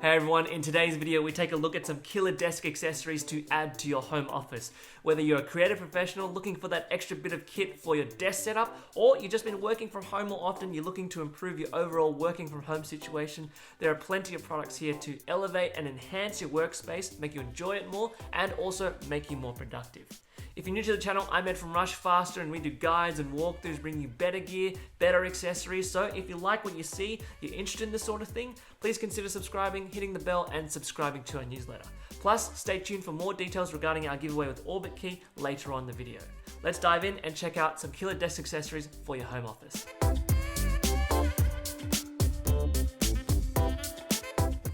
Hey everyone, in today's video we take a look at some killer desk accessories to add to your home office. Whether you're a creative professional looking for that extra bit of kit for your desk setup, or you've just been working from home more often, you're looking to improve your overall working from home situation, there are plenty of products here to elevate and enhance your workspace, make you enjoy it more, and also make you more productive. If you're new to the channel, I'm Ed from Rushfaster and we do guides and walkthroughs, bring you better gear, better accessories. So if you like what you see, you're interested in this sort of thing, please consider subscribing, hitting the bell and subscribing to our newsletter. Plus, stay tuned for more details regarding our giveaway with Orbitkey later on in the video. Let's dive in and check out some killer desk accessories for your home office.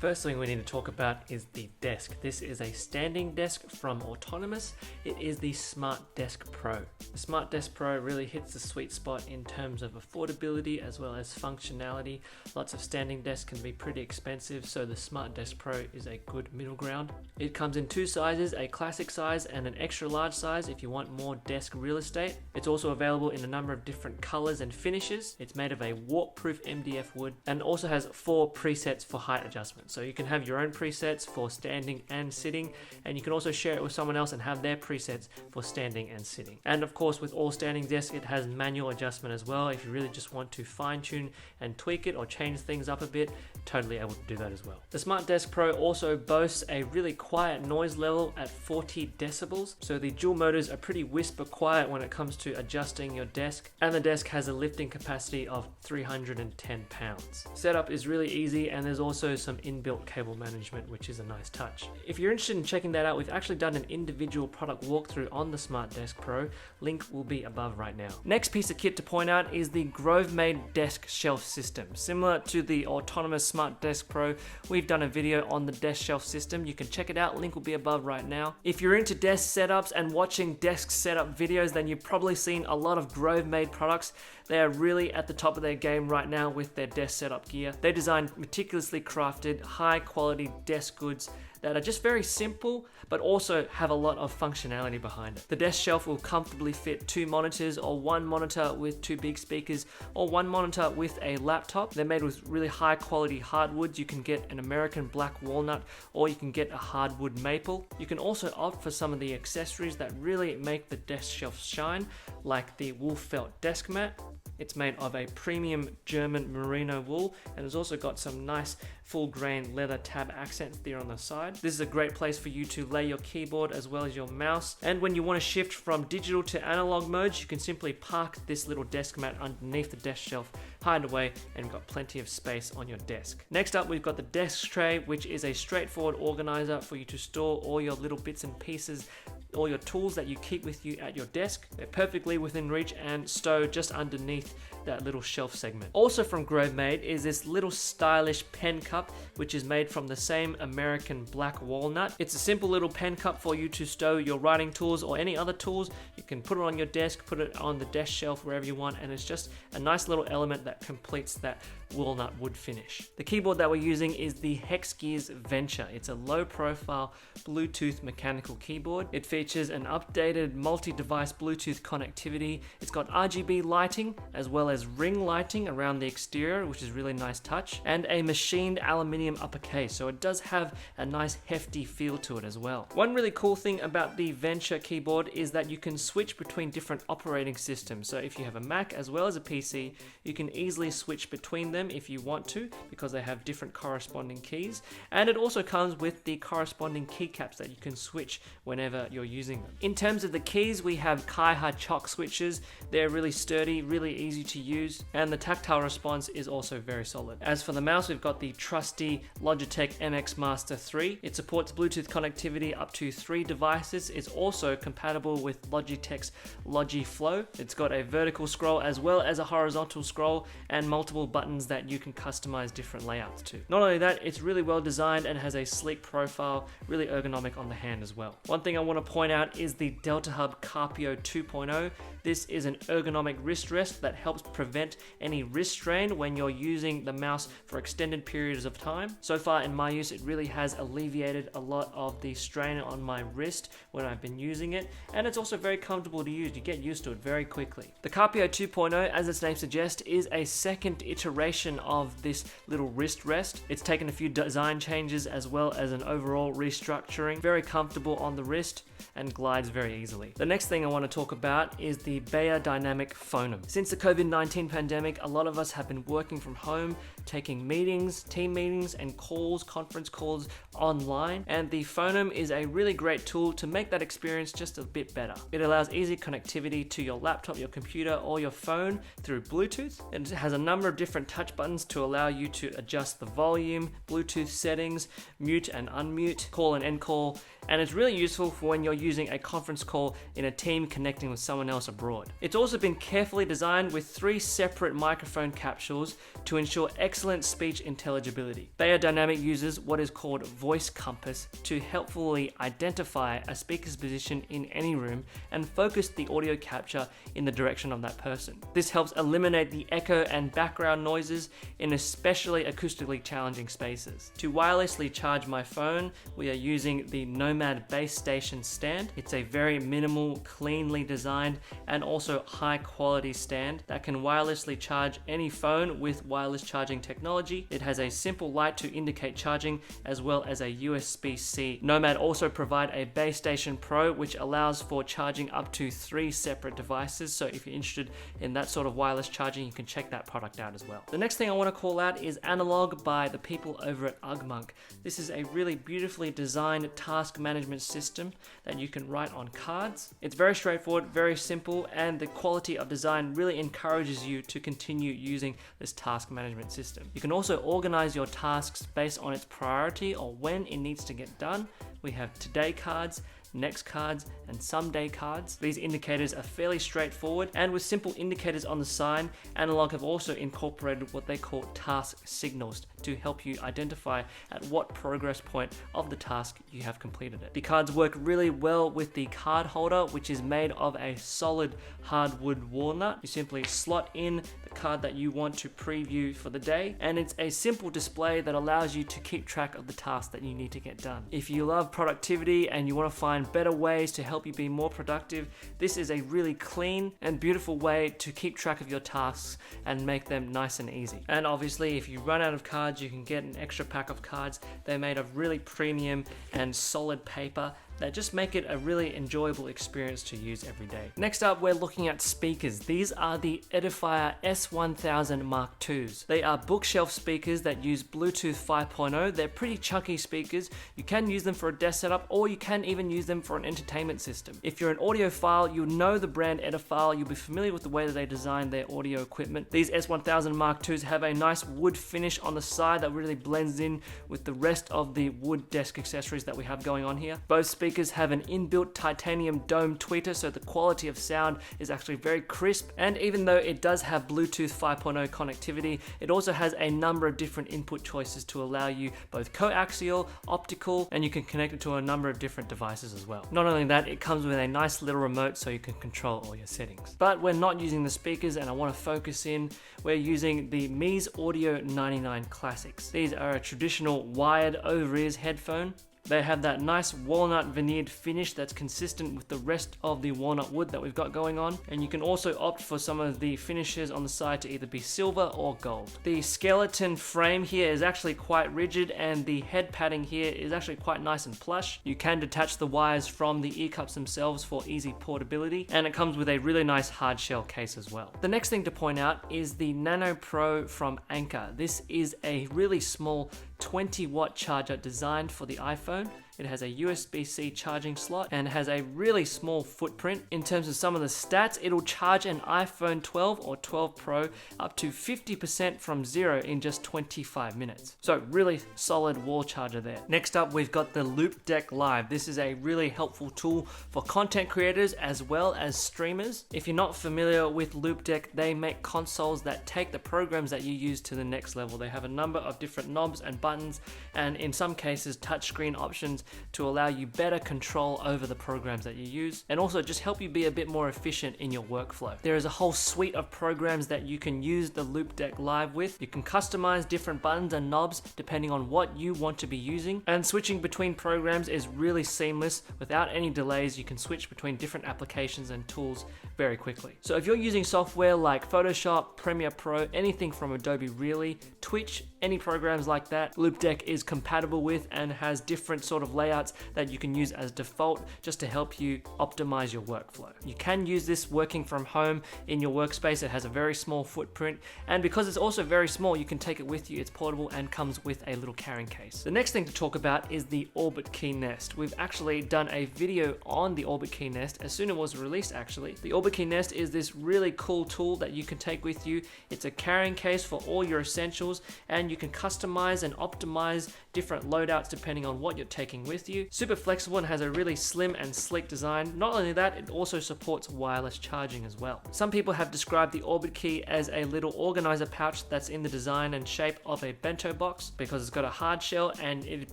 First thing we need to talk about is the desk. This is a standing desk from Autonomous. It is the Smart Desk Pro. The Smart Desk Pro really hits the sweet spot in terms of affordability as well as functionality. Lots of standing desks can be pretty expensive, so the Smart Desk Pro is a good middle ground. It comes in two sizes, a classic size and an extra large size if you want more desk real estate. It's also available in a number of different colors and finishes. It's made of a warp-proof MDF wood and also has 4 presets for height adjustment. So you can have your own presets for standing and sitting, and you can also share it with someone else and have their presets for standing and sitting. And of course, with all standing desks, it has manual adjustment as well. If you really just want to fine tune and tweak it or change things up a bit, totally able to do that as well. The Smart Desk Pro also boasts a really quiet noise level at 40 decibels. So the dual motors are pretty whisper quiet when it comes to adjusting your desk, and the desk has a lifting capacity of 310 pounds. Setup is really easy, and there's also some inbuilt cable management, which is a nice touch. If you're interested in checking that out, we've actually done an individual product walkthrough on the Smart Desk Pro. Link will be above right now. Next piece of kit to point out is the Grove-made desk shelf system. Similar to the Autonomous Smart Desk Pro, we've done a video on the desk shelf system. You can check it out, link will be above right now. If you're into desk setups and watching desk setup videos, then you've probably seen a lot of Grove-made products. They are really at the top of their game right now with their desk setup gear. They designed meticulously crafted, high quality desk goods that are just very simple, but also have a lot of functionality behind it. The desk shelf will comfortably fit 2 monitors, or 1 monitor with 2 big speakers, or 1 monitor with a laptop. They're made with really high quality hardwoods. You can get an American black walnut, or you can get a hardwood maple. You can also opt for some of the accessories that really make the desk shelf shine, like the wool felt desk mat. It's made of a premium German merino wool, and it's also got some nice full grain leather tab accents there on the side. This is a great place for you to lay your keyboard as well as your mouse. And when you want to shift from digital to analog modes, you can simply park this little desk mat underneath the desk shelf, hide away, and you've got plenty of space on your desk. Next up, we've got the desk tray, which is a straightforward organizer for you to store all your little bits and pieces, all your tools that you keep with you at your desk. They're perfectly within reach and stowed just underneath that little shelf segment. Also from Grove-made is this little stylish pen cup, which is made from the same American black walnut. It's a simple little pen cup for you to stow your writing tools or any other tools. You can put it on your desk, put it on the desk shelf, wherever you want, and it's just a nice little element that completes that walnut wood finish. The keyboard that we're using is the Hexgears Venture. It's a low profile Bluetooth mechanical keyboard. It features an updated multi-device Bluetooth connectivity. It's got RGB lighting as well as ring lighting around the exterior, which is really nice touch, and a machined aluminium upper case, so it does have a nice hefty feel to it as well. One really cool thing about the Venture keyboard is that you can switch between different operating systems. So if you have a Mac as well as a PC, you can easily switch between them if you want to, because they have different corresponding keys. And it also comes with the corresponding keycaps that you can switch whenever you're using them. In terms of the keys, we have Kaiha chock switches. They're really sturdy, really easy to use, and the tactile response is also very solid. As for the mouse, we've got the trusty Logitech MX Master 3. It supports Bluetooth connectivity up to 3 devices. It's also compatible with Logitech's LogiFlow. It's got a vertical scroll as well as a horizontal scroll, and multiple buttons that you can customize different layouts to. Not only that, it's really well designed and has a sleek profile, really ergonomic on the hand as well. One thing I want to point out is the Delta Hub Carpio 2.0. This is an ergonomic wrist rest that helps prevent any wrist strain when you're using the mouse for extended periods of time. So far in my use, it really has alleviated a lot of the strain on my wrist when I've been using it, and it's also very comfortable to use. You get used to it very quickly. The Carpio 2.0, as its name suggests, is a second iteration of this little wrist rest. It's taken a few design changes as well as an overall restructuring. Very comfortable on the wrist and glides very easily. The next thing I want to talk about is the Bayer Dynamic Phonem. Since the COVID-19 pandemic, a lot of us have been working from home, taking meetings, team meetings and calls, conference calls online, and the Phonem is a really great tool to make that experience just a bit better. It allows easy connectivity to your laptop, your computer, or your phone through Bluetooth. It has a number of different touch buttons to allow you to adjust the volume, Bluetooth settings, mute and unmute, call and end call, and it's really useful for when you're using a conference call in a team connecting with someone else abroad. It's also been carefully designed with 3 separate microphone capsules to ensure excellent speech intelligibility. Bayer Dynamic uses what is called voice compass to helpfully identify a speaker's position in any room and focus the audio capture in the direction of that person. This helps eliminate the echo and background noises in especially acoustically challenging spaces. To wirelessly charge my phone, we are using the Nomad base station stand. It's a very minimal, cleanly designed and also high quality stand that can wirelessly charge any phone with wireless charging technology. It has a simple light to indicate charging as well as a USB-C. Nomad also provide a base station Pro which allows for charging up to 3 separate devices, so if you're interested in that sort of wireless charging, you can check that product out as well. The next thing I want to call out is Analog by the people over at Ugmonk. This is a really beautifully designed task management system that you can write on cards. It's very straightforward, very simple, and the quality of design really encourages you to continue using this task management system. You can also organize your tasks based on its priority or when it needs to get done. We have today cards, next cards, and someday cards. These indicators are fairly straightforward, and with simple indicators on the side, Analog have also incorporated what they call task signals to help you identify at what progress point of the task you have completed it. The cards work really well with the card holder, which is made of a solid hardwood walnut. You simply slot in the card that you want to preview for the day, and it's a simple display that allows you to keep track of the tasks that you need to get done. If you love productivity and you want to find better ways to help you be more productive, this is a really clean and beautiful way to keep track of your tasks and make them nice and easy. And obviously, if you run out of cards, you can get an extra pack of cards. They're made of really premium and solid paper that just make it a really enjoyable experience to use every day. Next up, we're looking at speakers. These are the Edifier S1000 Mark IIs. They are bookshelf speakers that use Bluetooth 5.0. They're pretty chunky speakers. You can use them for a desk setup, or you can even use them for an entertainment system. If you're an audiophile, you'll know the brand Edifier. You'll be familiar with the way that they design their audio equipment. These S1000 Mark IIs have a nice wood finish on the side that really blends in with the rest of the wood desk accessories that we have going on here. Both speakers have an inbuilt titanium dome tweeter, so the quality of sound is actually very crisp, and even though it does have Bluetooth 5.0 connectivity, it also has a number of different input choices to allow you both coaxial, optical, and you can connect it to a number of different devices as well. Not only that, it comes with a nice little remote so you can control all your settings. But we're not using the speakers, and I want to focus in. We're using the Mies Audio 99 Classics. These are a traditional wired over-ears headphone. They have that nice walnut veneered finish that's consistent with the rest of the walnut wood that we've got going on, and you can also opt for some of the finishes on the side to either be silver or gold. The skeleton frame here is actually quite rigid, and the head padding here is actually quite nice and plush. You can detach the wires from the ear cups themselves for easy portability, and it comes with a really nice hard shell case as well. The next thing to point out is the Nano Pro from Anker. This is a really small 20-watt charger designed for the iPhone. It has a USB-C charging slot and has a really small footprint. In terms of some of the stats, it'll charge an iPhone 12 or 12 Pro up to 50% from zero in just 25 minutes. So really solid wall charger there. Next up, we've got the Loupedeck Live. This is a really helpful tool for content creators as well as streamers. If you're not familiar with Loupedeck, they make consoles that take the programs that you use to the next level. They have a number of different knobs and buttons buttons, and in some cases touchscreen options to allow you better control over the programs that you use, and also just help you be a bit more efficient in your workflow. There is a whole suite of programs that you can use the Loupedeck Live with. You can customize different buttons and knobs depending on what you want to be using, and switching between programs is really seamless. Without any delays, you can switch between different applications and tools very quickly. So if you're using software like Photoshop, Premiere Pro, anything from Adobe really, Twitch, any programs like that, Loupedeck is compatible with and has different sort of layouts that you can use as default just to help you optimize your workflow. You can use this working from home in your workspace. It has a very small footprint, and because it's also very small, you can take it with you. It's portable and comes with a little carrying case. The next thing to talk about is the Orbitkey Nest. We've actually done a video on the Orbitkey Nest as soon as it was released actually. The Orbitkey Nest is this really cool tool that you can take with you. It's a carrying case for all your essentials, and you can customize and optimize different loadouts depending on what you're taking with you. Super flexible and has a really slim and sleek design. Not only that, it also supports wireless charging as well. Some people have described the Orbitkey as a little organizer pouch that's in the design and shape of a bento box because it's got a hard shell and it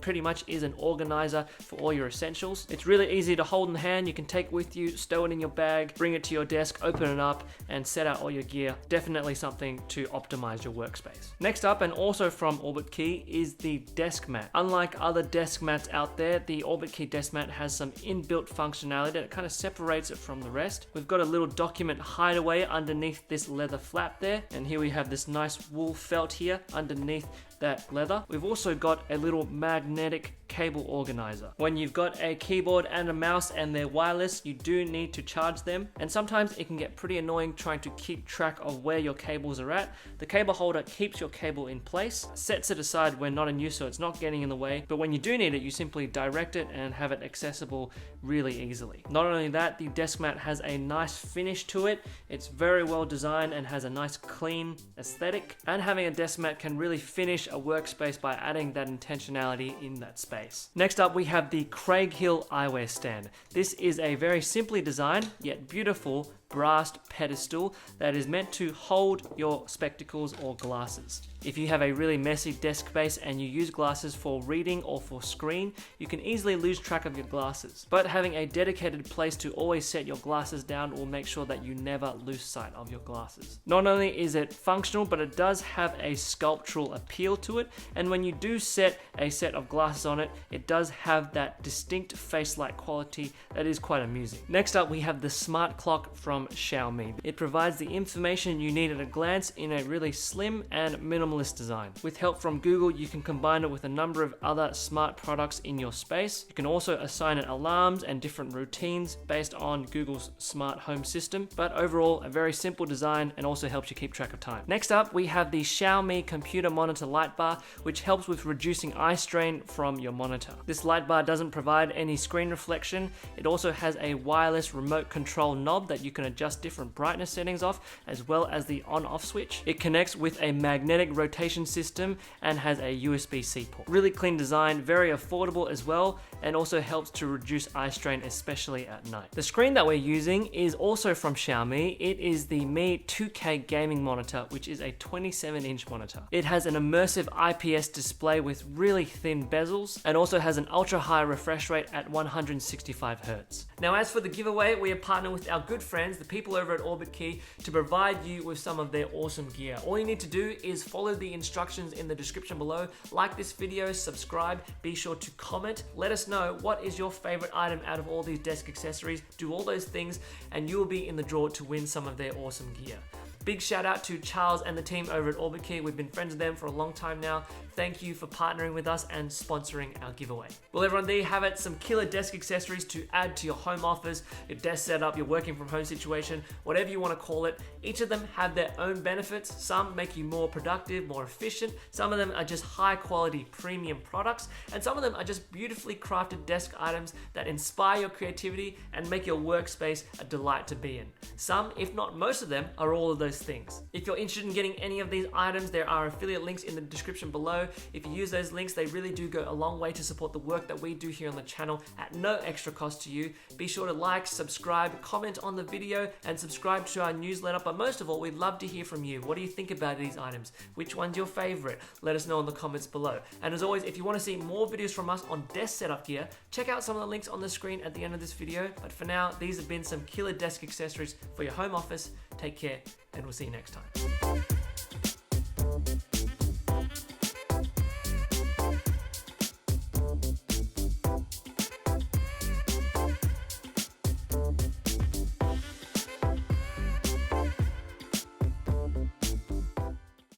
pretty much is an organizer for all your essentials. It's really easy to hold in the hand. You can take with you, stow it in your bag, bring it to your desk, open it up and set out all your gear. Definitely something to optimize your workspace. Next up, and also from Orbitkey, is the Desk Mat. Unlike other desk mats out there, the Orbitkey Desk Mat has some inbuilt functionality that kind of separates it from the rest. We've got a little document hideaway underneath this leather flap there, and here we have this nice wool felt here underneath that leather. We've also got a little magnetic cable organizer. When you've got a keyboard and a mouse and they're wireless, you do need to charge them, and sometimes it can get pretty annoying trying to keep track of where your cables are at. The cable holder keeps your cable in place, sets it aside when not in use so it's not getting in the way, but when you do need it, you simply direct it and have it accessible really easily. Not only that, the desk mat has a nice finish to it. It's very well designed and has a nice clean aesthetic, and having a desk mat can really finish a workspace by adding that intentionality in that space. Next up, we have the Craig Hill eyewear stand. This is a very simply designed yet beautiful brass pedestal that is meant to hold your spectacles or glasses. If you have a really messy desk space and you use glasses for reading or for screen, you can easily lose track of your glasses. But having a dedicated place to always set your glasses down will make sure that you never lose sight of your glasses. Not only is it functional, but it does have a sculptural appeal to it, and when you do set a set of glasses on it, it does have that distinct face-like quality that is quite amusing. Next up, we have the smart clock from Xiaomi. It provides the information you need at a glance in a really slim and minimalist design. With help from Google, you can combine it with a number of other smart products in your space. You can also assign it alarms and different routines based on Google's smart home system, but overall a very simple design and also helps you keep track of time. Next up, we have the Xiaomi computer monitor light bar, which helps with reducing eye strain from your monitor. This light bar doesn't provide any screen reflection. It also has a wireless remote control knob that you can adjust different brightness settings off, as well as the on-off switch. It connects with a magnetic rotation system and has a USB-C port. Really clean design, very affordable as well, and also helps to reduce eye strain, especially at night. The screen that we're using is also from Xiaomi. It is the Mi 2K gaming monitor, which is a 27-inch monitor. It has an immersive IPS display with really thin bezels and also has an ultra-high refresh rate at 165 Hz. Now, as for the giveaway, we are partnered with our good friends, the people over at Orbitkey, to provide you with some of their awesome gear. All you need to do is follow the instructions in the description below, like this video, subscribe, be sure to comment, let us know what is your favorite item out of all these desk accessories. Do all those things and you will be in the draw to win some of their awesome gear. Big shout out to Charles and the team over at Orbitkey. We've been friends with them for a long time now. Thank you for partnering with us and sponsoring our giveaway. Well, everyone, there you have it. Some killer desk accessories to add to your home office, your desk setup, your working from home situation, whatever you want to call it. Each of them have their own benefits. Some make you more productive, more efficient. Some of them are just high quality premium products. And some of them are just beautifully crafted desk items that inspire your creativity and make your workspace a delight to be in. Some, if not most of them, are all of those things. If you're interested in getting any of these items, there are affiliate links in the description below. below. If you use those links, they really do go a long way to support the work that we do here on the channel at no extra cost to you. Be sure to like, subscribe, comment on the video, and subscribe to our newsletter. But most of all, we'd love to hear from you. What do you think about these items? Which one's your favorite? Let us know in the comments below. And as always, if you want to see more videos from us on desk setup gear, check out some of the links on the screen at the end of this video. But for now, these have been some killer desk accessories for your home office. Take care, and we'll see you next time.